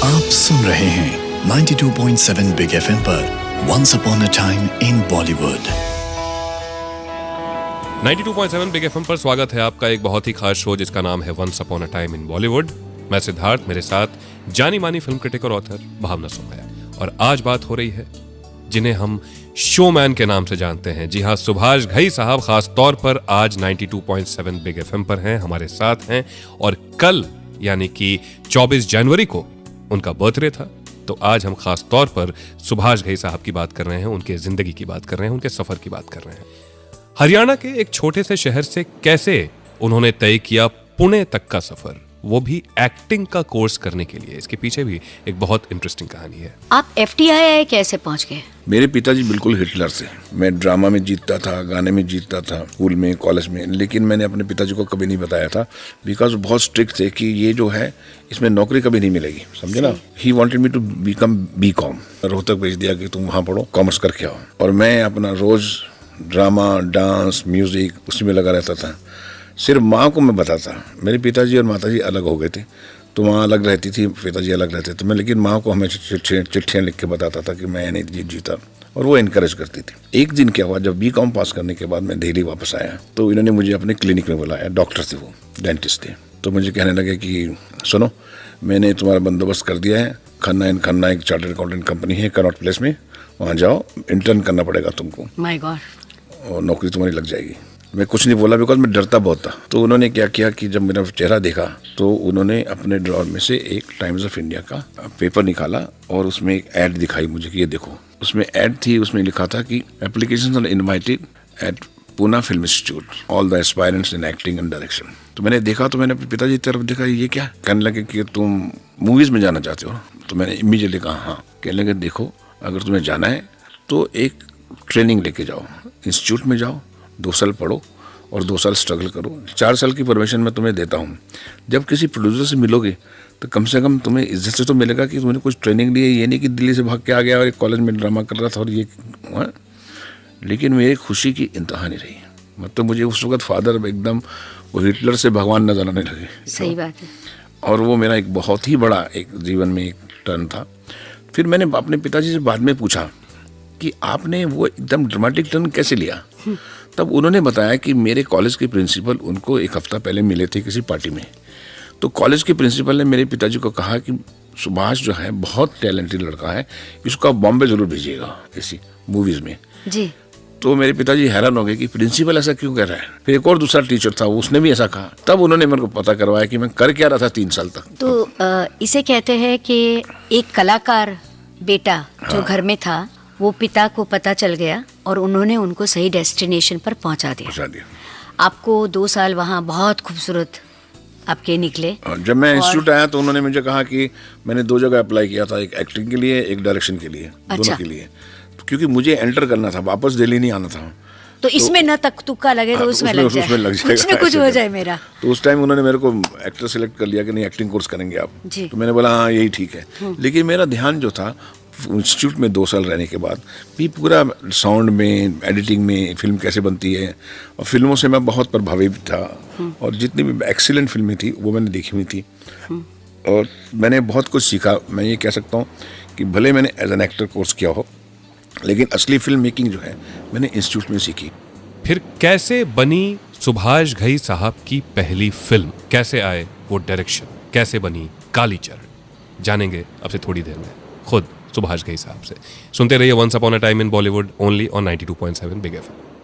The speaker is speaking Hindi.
आप सुन रहे हैं 92.7 बिग एफएम पर once upon a time in Bollywood. 92.7 big FM पर स्वागत है आपका एक बहुत ही खास शो जिसका नाम है once upon a time in Bollywood. मैं सिद्धार्थ, मेरे साथ जानी मानी फिल्म क्रिटिक और ऑथर भावना सोमया। और आज बात हो रही है जिन्हें हम शोमैन के नाम से जानते हैं। जी हाँ, सुभाष घई साहब खास तौर पर आज 92.7 बिग एफएम पर हैं, हमारे साथ हैं। और कल यानी कि 24 जनवरी को उनका बर्थडे था, तो आज हम खास तौर पर सुभाष घई साहब की बात कर रहे हैं, उनके जिंदगी की बात कर रहे हैं, उनके सफर की बात कर रहे हैं। हरियाणा के एक छोटे से शहर से कैसे उन्होंने तय किया पुणे तक का सफर, वो भी एक्टिंग का कोर्स करने के लिए। इसके पीछे भी एक बहुत इंटरेस्टिंग कहानी है। आप FTI कैसे पहुंच गए? मेरे पिताजी बिल्कुल हिटलर से। मैं ड्रामा में जीतता था, गाने में जीतता था, स्कूल में, कॉलेज में, लेकिन मैंने अपने पिताजी को कभी नहीं बताया था बिकॉज बहुत स्ट्रिक्ट थे कि ये जो है इसमें नौकरी कभी नहीं मिलेगी, समझे ना। He wanted me to become BCom। Rohtak भेज दिया कि तुम वहाँ पढ़ो, कॉमर्स करके आओ। और मैं अपना रोज ड्रामा, डांस, म्यूजिक उसी में लगा रहता था। सिर्फ माँ को मैं बताता। मेरे पिताजी और माताजी अलग हो गए थे, तो माँ अलग रहती थी, पिताजी अलग रहते थे। मैं लेकिन माँ को हमेशा चिट्ठियाँ लिख के बताता था कि मैं नहीं जीता, और वो इनकरेज करती थी। एक दिन क्या हुआ, जब BCom पास करने के बाद मैं दिल्ली वापस आया तो इन्होंने मुझे अपने क्लिनिक में बुलाया। डॉक्टर थे वो, डेंटिस्ट थे। तो मुझे कहने लगे कि सुनो, मैंने तुम्हारा बंदोबस्त कर दिया है। खन्ना एंड खन्ना एक चार्टर्ड अकाउंटेंट कंपनी है कनॉट प्लेस में, वहाँ जाओ, इंटर्न करना पड़ेगा तुमको। My God. और नौकरी तुम्हारी लग जाएगी। मैं कुछ नहीं बोला बिकॉज मैं डरता बहुत था। तो उन्होंने क्या किया कि जब मेरा चेहरा देखा तो उन्होंने अपने ड्रॉर में से एक टाइम्स ऑफ इंडिया का पेपर निकाला और उसमें एक ऐड दिखाई मुझे कि ये देखो। उसमें ऐड थी, उसमें लिखा था कि applications are invited at Poona film institute, all the aspirants in acting and direction. तो मैंने देखा, तो मैंने अपने पिताजी की तरफ देखा, ये क्या। कहने लगे कि तुम मूवीज में जाना चाहते हो। तो मैंने इमीडिएटली कहा हाँ। कहने लगे देखो, अगर तुम्हें जाना है तो एक ट्रेनिंग लेके जाओ, इंस्टीट्यूट में जाओ, 2 साल पढ़ो और 2 साल स्ट्रगल करो। 4 साल की परमिशन मैं तुम्हें देता हूँ। जब किसी प्रोड्यूसर से मिलोगे तो कम से कम तुम्हें इज्जत से तो मिलेगा कि तुमने कुछ ट्रेनिंग ली है। ये नहीं कि दिल्ली से भाग के आ गया और एक कॉलेज में ड्रामा कर रहा था और ये। लेकिन मेरी खुशी की इंतहा नहीं रही। मतलब मुझे उस वक्त फादर एकदम वो हिटलर से भगवान नजर आने लगे। सही बात है। और वो मेरा एक बहुत ही बड़ा एक जीवन में एक टर्न था। फिर मैंने अपने पिताजी से बाद में पूछा कि आपने वो एकदम ड्रामेटिक टर्न कैसे लिया। तब उन्होंने बताया कि मेरे कॉलेज के प्रिंसिपल उनको एक हफ्ता पहले मिले थे किसी पार्टी में। तो कॉलेज के प्रिंसिपल ने मेरे पिताजी को कहा कि सुभाष जो है बहुत टैलेंटेड लड़का है, इसको आप बॉम्बे जरूर भेजिएगा ऐसी मूवीज में जी। तो मेरे पिताजी हैरान हो गए कि प्रिंसिपल ऐसा क्यों कह रहा है। फिर एक और दूसरा टीचर था, उसने भी ऐसा कहा। तब उन्होंने मेरे को पता करवाया कि मैं कर क्या रहा था 3 साल तक। तो इसे कहते हैं कि एक कलाकार बेटा जो घर में था, वो पिता को पता चल गया और उन्होंने उनको सही डेस्टिनेशन पर पहुंचा दिया। आपको 2 साल वहाँ बहुत खूबसूरत आपके निकले। जब मैं इंस्टीट्यूट आया तो उन्होंने मुझे कहा कि मैंने 2 जगह अप्लाई किया था, एक एक्टिंग के लिए, एक डायरेक्शन के लिए। अच्छा। दोनों के लिए, क्योंकि मुझे एंटर करना था, वापस दिल्ली नहीं आना था। तो इसमें न तक तुक्का लगे तो उसमें लग जाए, कुछ न कुछ हो जाए मेरा। तो उस टाइम उन्होंने मेरे को एक्टर सिलेक्ट कर लिया कि नहीं एक्टिंग कोर्स करेंगे आप। तो मैंने बोला हाँ यही ठीक है। लेकिन मेरा ध्यान जो था इंस्टीट्यूट में 2 साल रहने के बाद भी पूरा साउंड में, एडिटिंग में, फिल्म कैसे बनती है, और फिल्मों से मैं बहुत प्रभावित था। और जितनी भी एक्सीलेंट फिल्में थी वो मैंने देखी हुई थी और मैंने बहुत कुछ सीखा। मैं ये कह सकता हूँ कि भले मैंने एज एन एक्टर कोर्स किया हो, लेकिन असली फिल्म मेकिंग जो है मैंने इंस्टीट्यूट में सीखी। फिर कैसे बनी सुभाष घई साहब की पहली फिल्म, कैसे आए वो डायरेक्शन, कैसे बनी कालीचरण, जानेंगे अब से थोड़ी देर में खुद सुभाष घई साहब से। सुनते रहिए once upon a time in Bollywood, only on 92.7 big FM.